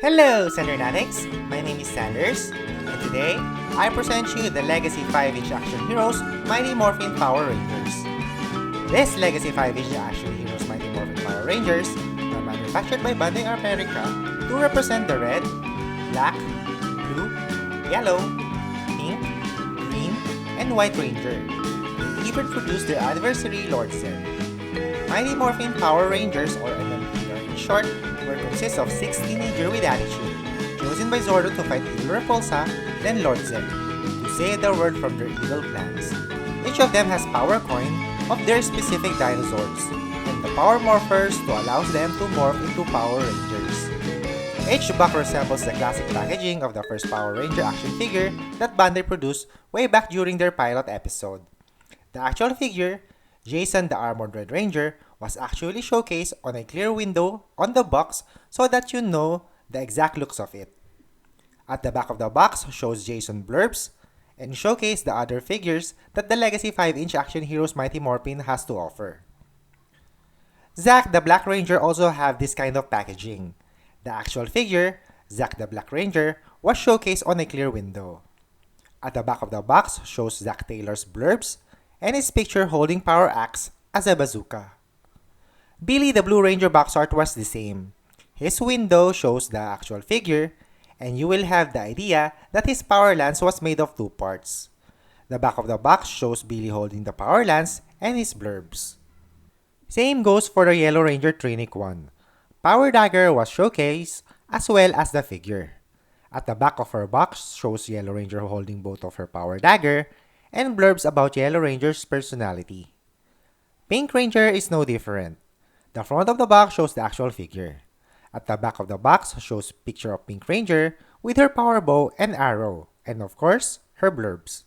Hello, Sandernatics! My name is Sanders, and today, I present you the Legacy 5-inch Action Heroes Mighty Morphin Power Rangers. This Legacy 5-inch Action Heroes Mighty Morphin Power Rangers are manufactured by Bandai America to represent the red, black, blue, yellow, pink, green, and white Ranger. They even produced their adversary Lord Zedd. Mighty Morphin Power Rangers, or MMP in short, consists of 6 teenagers with attitude, chosen by Zordon to fight Evil Repulsa, then Lord Zedd, to save the world from their evil plans. Each of them has power coin of their specific dinosaurs, and the power morphers to allow them to morph into Power Rangers. Each box resembles the classic packaging of the first Power Ranger action figure that Bandai produced way back during their pilot episode. The actual figure, Jason the Armored Red Ranger, was actually showcased on a clear window on the box so that you know the exact looks of it. At the back of the box shows Jason blurbs and showcase the other figures that the Legacy 5-inch Action Heroes Mighty Morphin has to offer. Zack the Black Ranger also have this kind of packaging. The actual figure, Zack the Black Ranger, was showcased on a clear window. At the back of the box shows Zack Taylor's blurbs and his picture holding power axe as a bazooka. Billy the Blue Ranger box art was the same. His window shows the actual figure, and you will have the idea that his power lance was made of 2 parts. The back of the box shows Billy holding the power lance and his blurbs. Same goes for the Yellow Ranger Trinic 1. Power dagger was showcased as well as the figure. At the back of her box shows Yellow Ranger holding both of her power dagger and blurbs about Yellow Ranger's personality. Pink Ranger is no different. The front of the box shows the actual figure. At the back of the box shows picture of Pink Ranger with her power bow and arrow, and of course, her blurbs.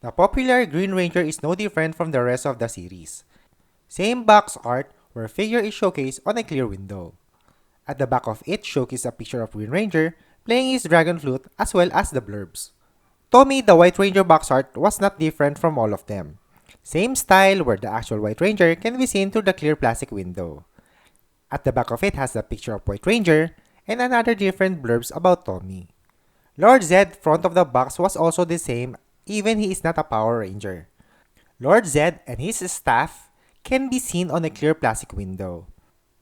The popular Green Ranger is no different from the rest of the series. Same box art where figure is showcased on a clear window. At the back of it showcases a picture of Green Ranger playing his dragon flute as well as the blurbs. Tommy the White Ranger box art was not different from all of them. Same style where the actual White Ranger can be seen through the clear plastic window. At the back of it has a picture of White Ranger and another different blurbs about Tommy. Lord Zedd front of the box was also the same even he is not a Power Ranger. Lord Zedd and his staff can be seen on a clear plastic window.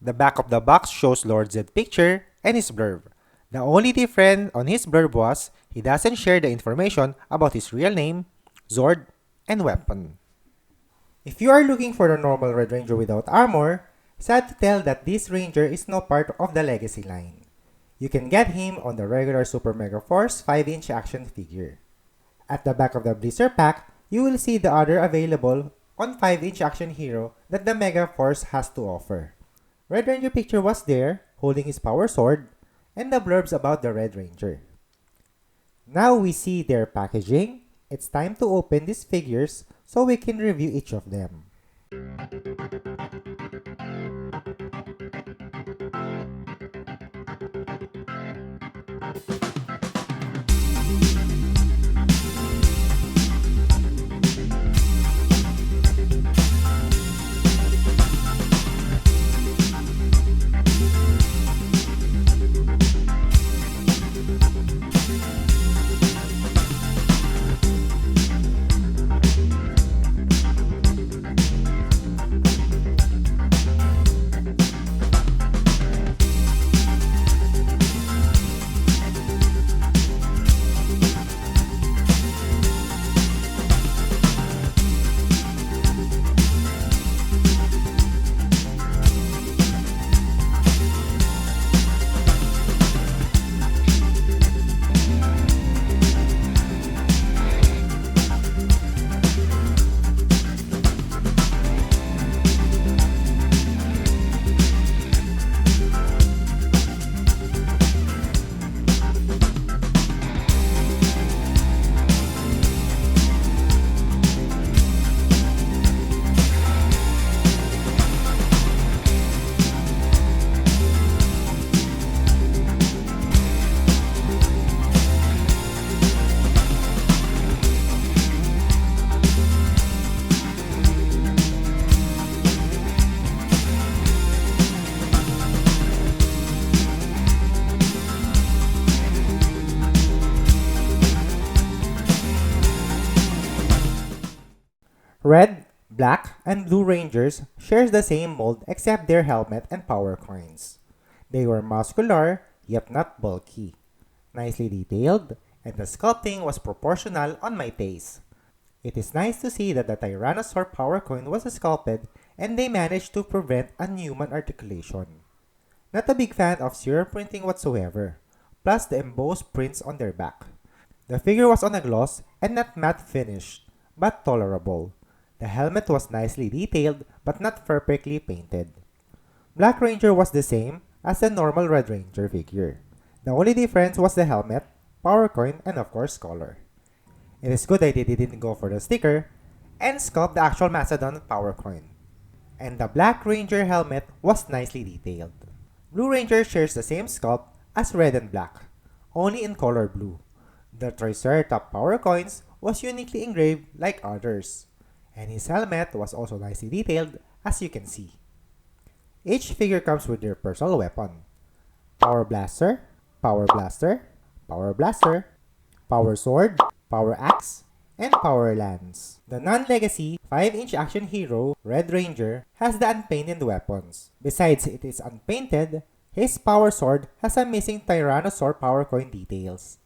The back of the box shows Lord Zedd picture and his blurb. The only difference on his blurb was he doesn't share the information about his real name, Zord, and weapon. If you are looking for the normal Red Ranger without armor, sad to tell that this Ranger is no part of the Legacy line. You can get him on the regular Super Mega Force 5-inch action figure. At the back of the blister pack, you will see the other available on 5-inch action hero that the Mega Force has to offer. Red Ranger picture was there, holding his power sword, and the blurbs about the Red Ranger. Now we see their packaging. It's time to open these figures so we can review each of them. Red, Black, and Blue Rangers shares the same mold except their helmet and power coins. They were muscular, yet not bulky, nicely detailed, and the sculpting was proportional on my taste. It is nice to see that the Tyrannosaur power coin was sculpted and they managed to prevent unhuman articulation. Not a big fan of zero printing whatsoever, plus the embossed prints on their back. The figure was on a gloss and not matte finished, but tolerable. The helmet was nicely detailed but not perfectly painted. Black Ranger was the same as the normal Red Ranger figure. The only difference was the helmet, power coin, and of course color. It is good that they didn't go for the sticker and sculpt the actual Mastodon power coin. And the Black Ranger helmet was nicely detailed. Blue Ranger shares the same sculpt as Red and Black, only in color blue. The Triceratops power coins was uniquely engraved like others, and his helmet was also nicely detailed as you can see. Each figure comes with their personal weapon: Power Blaster, Power Blaster, Power Blaster, Power Sword, Power Axe, and Power Lance. The non-legacy 5-inch action hero, Red Ranger, has the unpainted weapons. Besides it is unpainted, his Power Sword has some missing Tyrannosaur power coin details.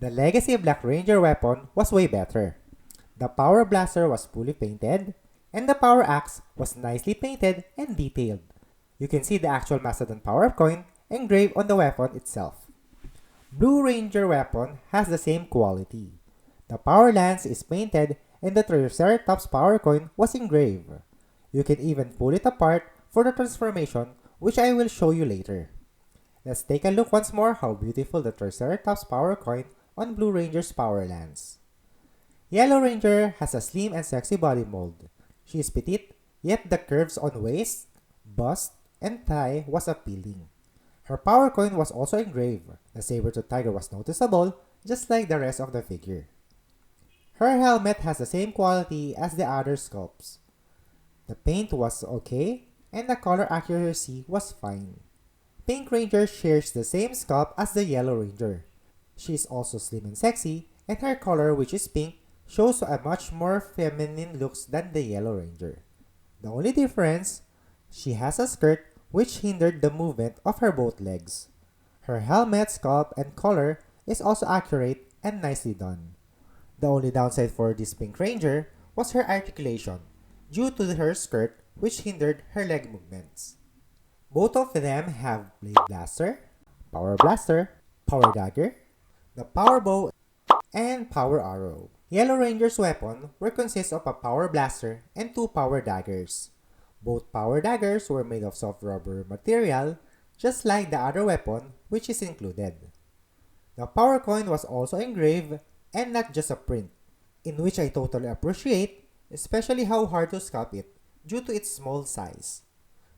The legacy Black Ranger weapon was way better. The Power Blaster was fully painted, and the Power Axe was nicely painted and detailed. You can see the actual Mastodon power coin engraved on the weapon itself. Blue Ranger weapon has the same quality. The Power Lance is painted and the Triceratops power coin was engraved. You can even pull it apart for the transformation, which I will show you later. Let's take a look once more how beautiful the Triceratops power coin on Blue Ranger's Power Lance. Yellow Ranger has a slim and sexy body mold. She is petite, yet the curves on waist, bust, and thigh was appealing. Her power coin was also engraved. The saber-tooth tiger was noticeable, just like the rest of the figure. Her helmet has the same quality as the other sculpts. The paint was okay, and the color accuracy was fine. Pink Ranger shares the same sculpt as the Yellow Ranger. She is also slim and sexy, and her color, which is pink, shows a much more feminine looks than the Yellow Ranger. The only difference, she has a skirt which hindered the movement of her both legs. Her helmet, sculpt, and color is also accurate and nicely done. The only downside for this Pink Ranger was her articulation, due to her skirt which hindered her leg movements. Both of them have Blade Blaster, Power Blaster, Power Dagger, the Power Bow, and Power Arrow. Yellow Ranger's weapon were consists of a Power Blaster and 2 Power Daggers. Both Power Daggers were made of soft rubber material, just like the other weapon which is included. The Power Coin was also engraved and not just a print, in which I totally appreciate, especially how hard to sculpt it due to its small size.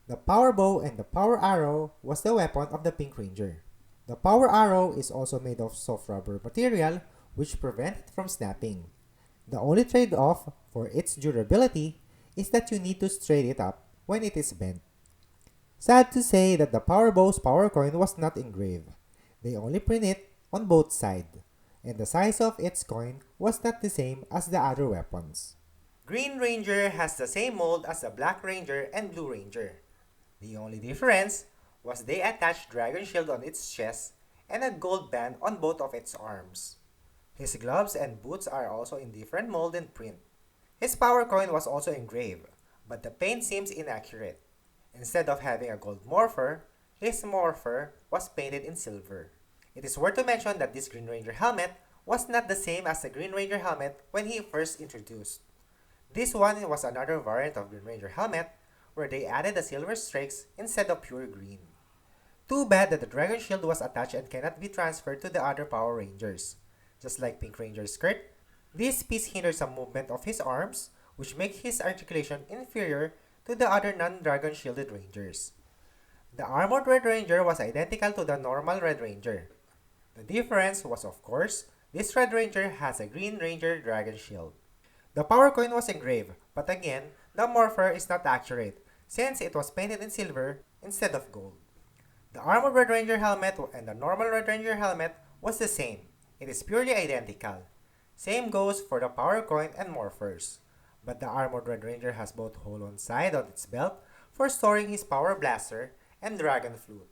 The Power Bow and the Power Arrow was the weapon of the Pink Ranger. The Power Arrow is also made of soft rubber material which prevent it from snapping. The only trade-off for its durability is that you need to straighten it up when it is bent. Sad to say that the Power Bow's power coin was not engraved. They only print it on both sides, and the size of its coin was not the same as the other weapons. Green Ranger has the same mold as the Black Ranger and Blue Ranger. The only difference was they attached Dragon Shield on its chest and a gold band on both of its arms. His gloves and boots are also in different mold and print. His power coin was also engraved, but the paint seems inaccurate. Instead of having a gold morpher, his morpher was painted in silver. It is worth to mention that this Green Ranger helmet was not the same as the Green Ranger helmet when he first introduced. This one was another variant of Green Ranger helmet where they added the silver streaks instead of pure green. Too bad that the Dragon Shield was attached and cannot be transferred to the other Power Rangers. Just like Pink Ranger's skirt, this piece hinders some movement of his arms, which makes his articulation inferior to the other non-Dragon Shielded Rangers. The Armored Red Ranger was identical to the normal Red Ranger. The difference was, of course, this Red Ranger has a Green Ranger Dragon Shield. The power coin was engraved, but again, the morpher is not accurate since it was painted in silver instead of gold. The Armored Red Ranger helmet and the normal Red Ranger helmet was the same. It is purely identical. Same goes for the power coin and morphers. but the Armored Red Ranger has both hole on side on its belt for storing his Power Blaster and Dragon Flute.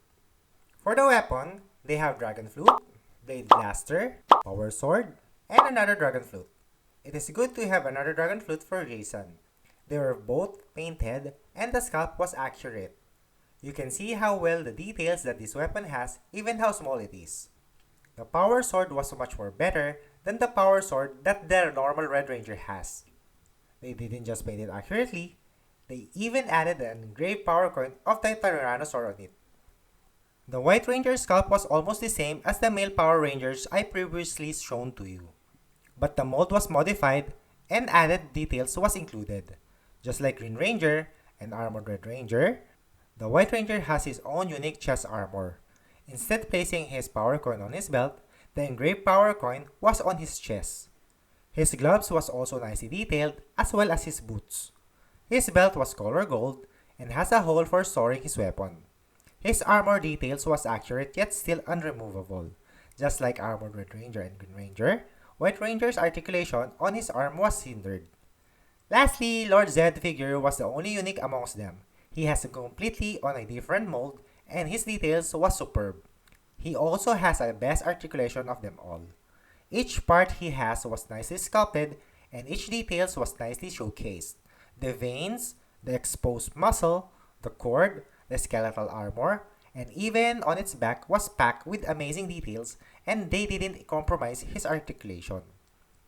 For the weapon, they have Dragon Flute, Blade Blaster, Power Sword, and another Dragon Flute. It is good to have another Dragon Flute for Jason. They were both painted and the sculpt was accurate. You can see how well the details that this weapon has, even how small it is. The Power Sword was much more better than the Power Sword that the normal Red Ranger has. They didn't just paint it accurately, they even added an engraved power coin of the Tyrannosaur on it. The White Ranger sculpt was almost the same as the male Power Rangers I previously shown to you. But the mold was modified and added details was included. Just like Green Ranger and Armored Red Ranger, the White Ranger has his own unique chest armor. Instead placing his power coin on his belt, the engraved power coin was on his chest. His gloves was also nicely detailed as well as his boots. His belt was color gold and has a hole for storing his weapon. His armor details was accurate yet still unremovable. Just like Armored Red Ranger and Green Ranger, White Ranger's articulation on his arm was hindered. Lastly, Lord Zedd figure was the only unique amongst them. He has a completely on a different mold and his details was superb. He also has the best articulation of them all. Each part he has was nicely sculpted and each details was nicely showcased. The veins, the exposed muscle, the cord, the skeletal armor, and even on its back was packed with amazing details and they didn't compromise his articulation.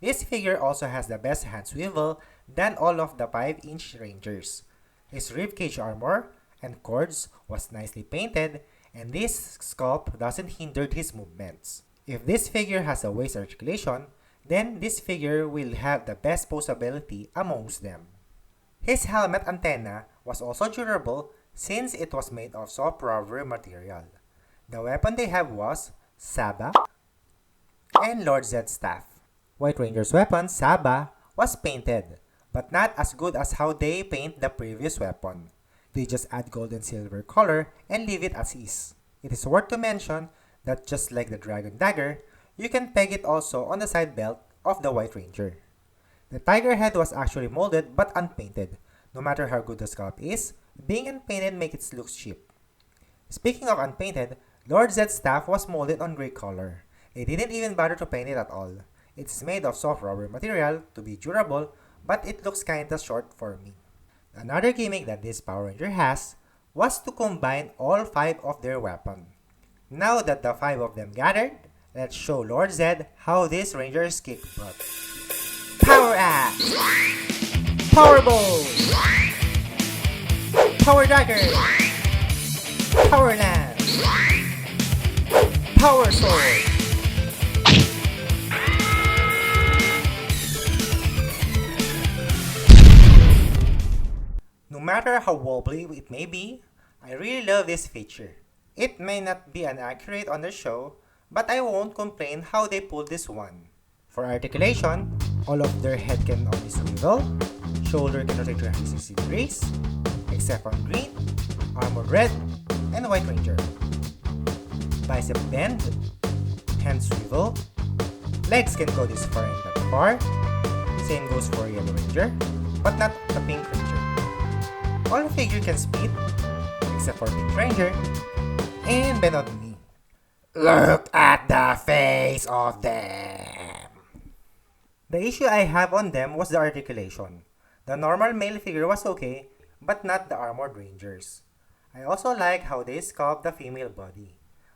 This figure also has the best hand swivel than all of the 5-inch Rangers. His ribcage armor and cords was nicely painted and this sculpt doesn't hinder his movements. If this figure has a waist articulation, then this figure will have the best posability amongst them. His helmet antenna was also durable since it was made of soft rubber material. The weapon they have was Saba and Lord Zedd's staff. White Ranger's weapon, Saba, was painted, but not as good as how they paint the previous weapon. They just add gold and silver color and leave it as is. It is worth to mention that just like the Dragon Dagger, you can peg it also on the side belt of the White Ranger. The tiger head was actually molded but unpainted. No matter how good the sculpt is, being unpainted makes it look cheap. Speaking of unpainted, Lord Zedd's staff was molded on gray color. They didn't even bother to paint it at all. It's made of soft rubber material to be durable, but it looks kinda short for me. Another gimmick that this Power Ranger has was to combine all 5 of their weapons. Now that the 5 of them gathered, let's show Lord Zedd how this Ranger's kick butt. Power Axe! Power Bow! Power Dagger! Power Lance! Power Sword! No matter how wobbly it may be, I really love this feature. It may not be accurate on the show, but I won't complain how they pulled this one. For articulation, all of their head can only swivel, shoulder can rotate 360 degrees, except on Green, Armored Red, and White Ranger. Bicep bend, hand swivel, legs can go this far and that far, same goes for Yellow Ranger, but not the Pink Ranger. All the figure can speed, except for Pink Ranger, and bend on the knee. Look at the face of them! The issue I have on them was the articulation. The normal male figure was okay, but not the Armored Rangers. I also like how they sculpt the female body,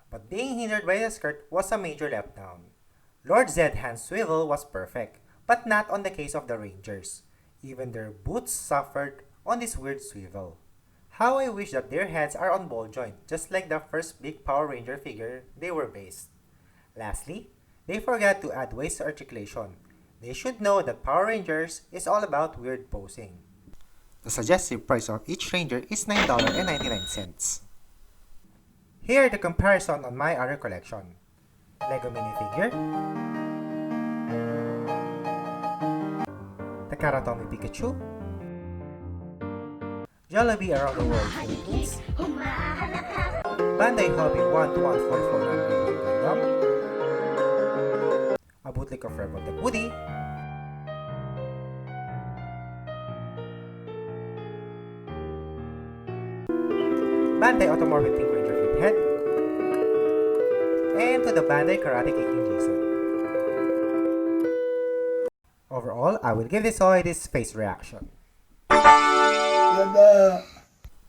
but being hindered by the skirt was a major letdown. Lord Zedd hand swivel was perfect, but not on the case of the Rangers. Even their boots suffered on this weird swivel. How I wish that their heads are on ball joint, just like the first big Power Ranger figure they were based. Lastly, they forgot to add waist articulation. They should know that Power Rangers is all about weird posing. The suggested price of each Ranger is $9.99. Here are the comparison on my other collection. Lego minifigure, the Karatomi Pikachu, Jollibee Around the World Philippines, Bandai Hobby 1-1-44 Gundam, a bootleg of Rebel the Woody, Bandai Automorphin Pink Ranger Flithead, and to the Bandai Karate Kicking Jason. Overall, I will give this toy this face reaction.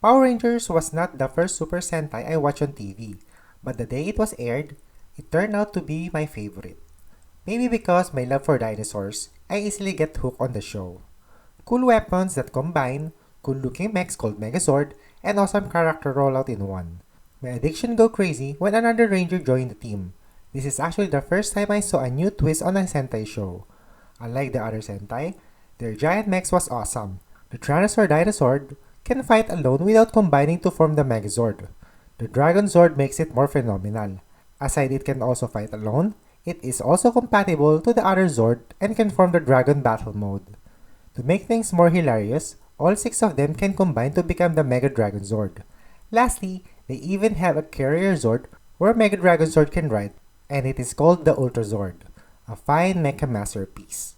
Power Rangers was not the first Super Sentai I watched on TV, but the day it was aired, it turned out to be my favorite. Maybe because my love for dinosaurs, I easily get hooked on the show. Cool weapons that combine, cool looking mechs called Megazord, and awesome character rollout in one. My addiction go crazy when another Ranger joined the team. This is actually the first time I saw a new twist on a Sentai show. Unlike the other Sentai, their giant mechs was awesome. The Tyrannosaur Dinosaur can fight alone without combining to form the Megazord. The Dragon Zord makes it more phenomenal. Aside it can also fight alone, it is also compatible to the other Zord and can form the Dragon Battle mode. To make things more hilarious, all 6 of them can combine to become the Mega Dragon Zord. Lastly, they even have a carrier Zord where Mega Dragon Zord can ride, and it is called the Ultra Zord, a fine mecha masterpiece.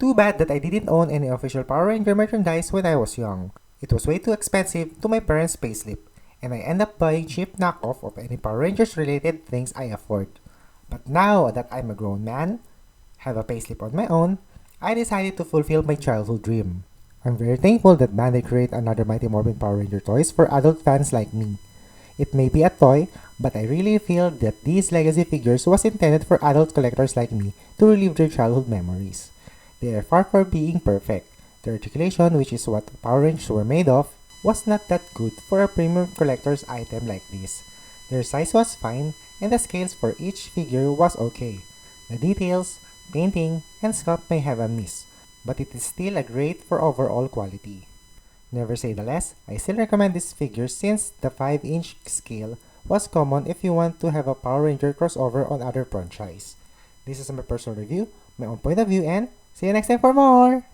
Too bad that I didn't own any official Power Ranger merchandise when I was young. It was way too expensive to my parents' payslip, and I end up buying cheap knockoff of any Power Rangers related things I afford. But now that I'm a grown man, have a payslip on my own, I decided to fulfill my childhood dream. I'm very thankful that Bandai create another Mighty Morphin Power Ranger toys for adult fans like me. It may be a toy, but I really feel that these legacy figures was intended for adult collectors like me to relive their childhood memories. They are far from being perfect. The articulation, which is what Power Rangers were made of, was not that good for a premium collector's item like this. Their size was fine, and the scales for each figure was okay. The details, painting, and sculpt may have a miss, but it is still a great for overall quality. Never say the less, I still recommend this figure since the 5-inch scale was common if you want to have a Power Ranger crossover on other franchise. This is my personal review, my own point of view, and see you next time for more!